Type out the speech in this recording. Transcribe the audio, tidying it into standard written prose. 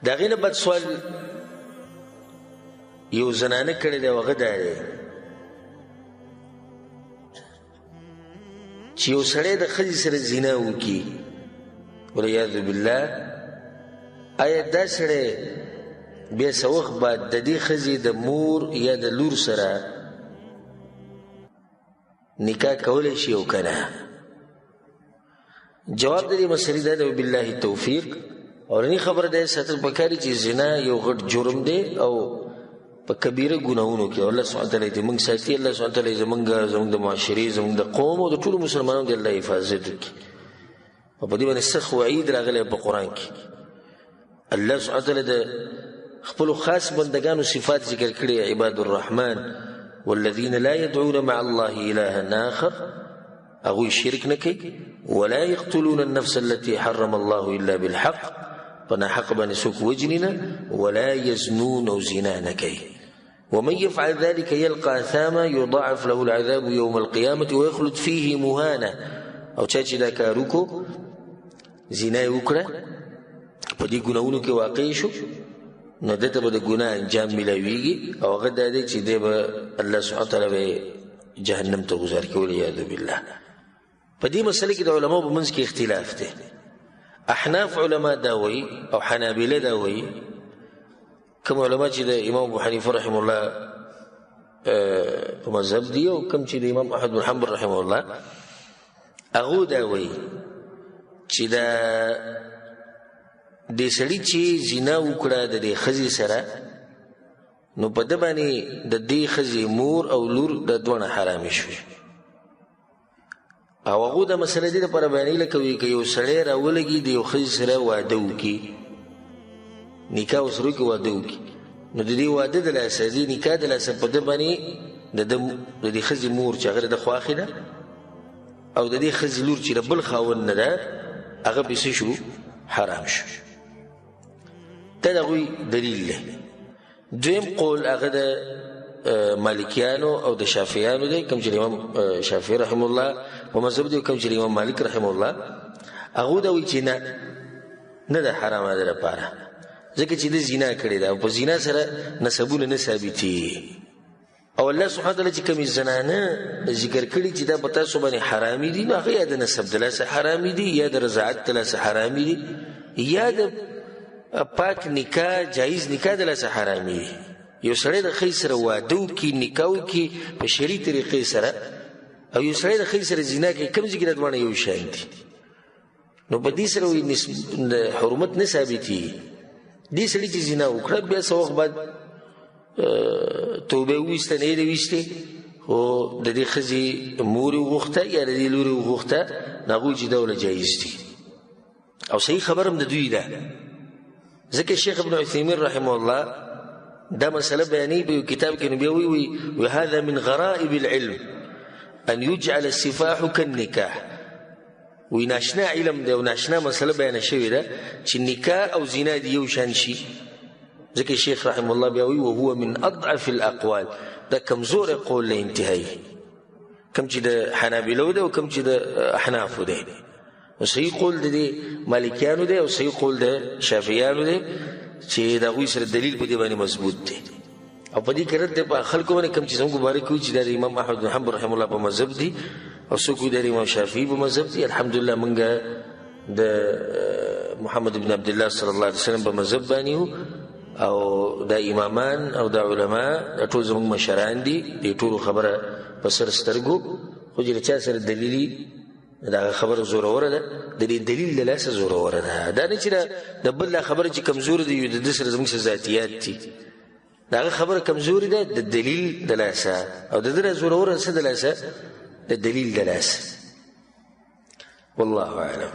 د هغې نه بعد سوال یو زنانه کړی دی، هغه دا دی چې یو سړی د ښځې سره زنا وکړي والعیاذ بالله، آیا دا سړی بیا څه وخت بعد د دې ښځې د مور یا د لور سره نکاح کولی شي او که نه؟ جواب د دې مسلې دا دی وبالله التوفیق. اورنی خبره دا ساتل پکار دي چې زنا یو غټ جرم دی او په کبیره ګناهونو کې الله سبحانه وتعالی دې موږ ساتي، الله سبحانه وتعالی زموږ د معاشرې، زموږ د قوم او د ټولو مسلمانانو د الله حفاظت وکړي. او په دې باندې سخت وعید راغلی په قرآن کې. الله سبحانه وتعالی د خپلو خاص بندګانو صفات ذکر کړي، عباد الرحمن والذین لا يدعون مع الله إلها آخر، هغوی شرک نه کوي، ولا يقتلون النفس التي حرم الله إلا بالحق، په ناحق باندې څوک وجني نه، ولا يزنون، او زنا نه کوي. ومن يفعل ذلك يلقى أثاما يضاعف له العذاب يوم القيامة ويخلد فيه مهانا. او چا چې دا کار وکړو، زنا یې وکړه، په دې ګناهونو کې واقع شو، نو دته به د ګناه انجام ملاویږي، او هغه دا دی چې دی به الله سبحانه وتعالی به جهنم ته گذار کړي والعیاذ بالله. په دې مسله کې د علماو په منځ کې اختلاف دی. احناف علما دا وایي او حنابله دا وایي، کوم علما چې د امام ابو حنیفه رحمه الله په مذهب دی او کوم چې د امام احمد بن حنبل رحمه الله، هغه دا وایي چې دا د سړي چې زنا وکړه د دې ښځې سره، نو په ده باندې د دې ښځې مور او لور د دواړه حرامې شوې. او هغو دا مسله دې دپاره بیانوي لکه وایي که یو سړی راولګي د یو ښځې سره واده وکړي، نکاح ورسره وکړي، واده وکړي، نو د دې واده د لاسه، د دې نکاح د لاسه په ده باندې د دې ښځې مور چې هغه د خوښې ده، او د دې ښځې لور چې د بل خاوند نه ده، هغه پې څه شو؟ حرام شو. دا د هغوی دلیل دی. دویم قول هغه د مالکیانو او د شافعیانو دی، کوم چې امام شافعي رحمه الله په مذهب دی، کوم چې امام مالک رحمه الله هغو دا وایي چې نه ده حرامه ده لپاره، ځکه چې د زنا کړې ده او په زنا سره نسبونه نه ثابتېږي. او الله سبحانه وتعالی چې کومې زنانه ذکر کړي چې دا په تاسو باندې حرامي دي، نو هغه یا د نسب د لاسه حرامي دي، یا د رضاعت د لاسه حرامي دي، یا د پاک نکاح جایز نکاح د لاسه حرامي دي. یو سړی د ښځې سره واده وکړي، نکاح وکړي په شرعي طریقې سره، او یو سړی د ښځې سره زنا کوي، کوم ځای کې دا دواړه یو شان دي، نو په دې سره حرمت نه ثابتېږي. دې سړي چې زنا وکړه، بیا څه وخت بعد توبه وویسته، نه یې ده ویستې، خو د دې ښځې مور یې وغوښته یا د دې لور یې وغوښته، نو هغوی چې ډوله جایز دي. او صحیح خبر هم د دوی ده، ځکه شیخ ابن عثیمین رحمه الله دا مسله بیانوي په یو کتاب کې، نو بیا وایي وهذا من غرائب العلم ان يجعل السفاح كالنکاح. وی ناشنا علم دی او ناشنا مسله بیانه شوې ده چې نکاح او زنا دي یو شان شي. ځکه شیخ رحمه الله بیا وایي وهو من اضعف الاقوال، دا کمزور قول له انتهایی، کم چې د حنابلو دی او کم چې د احنافو دی. او صحیح قول د مالکیانو دی او صحیح قول د شافعیانو دی چې د هغوی سره دلیل په دې باندې مضبوط دی. او په دې کې رد دی په خلکو باندې کوم چې زموږ مبارک وي چې دا د امام احمد بن حنبل رحمه الله په مذهب دي، او څوک وي د امام شافعي په مذهب دي. الحمدلله موږ د محمد بن عبدالله صلی الله علیه وسلم په مذهب باندې یو، او دا امامان او دا علما دا ټول زموږ مشران دي. دې ټولو خبره په سر سترګو، خو چې چا سره دلیلي دا خبره زوروره ده، د دې دلیل له لاسه زوروره ده. دا نه چې د بل خبره چې کمزوري دي، د ده سره زموږ ذاتیات دي، دا هغه خبره کمزوري ده د دلیل د لاسه، او د ده زوروره څه د لاسه؟ د دلیل د لاسه. والله اعلم.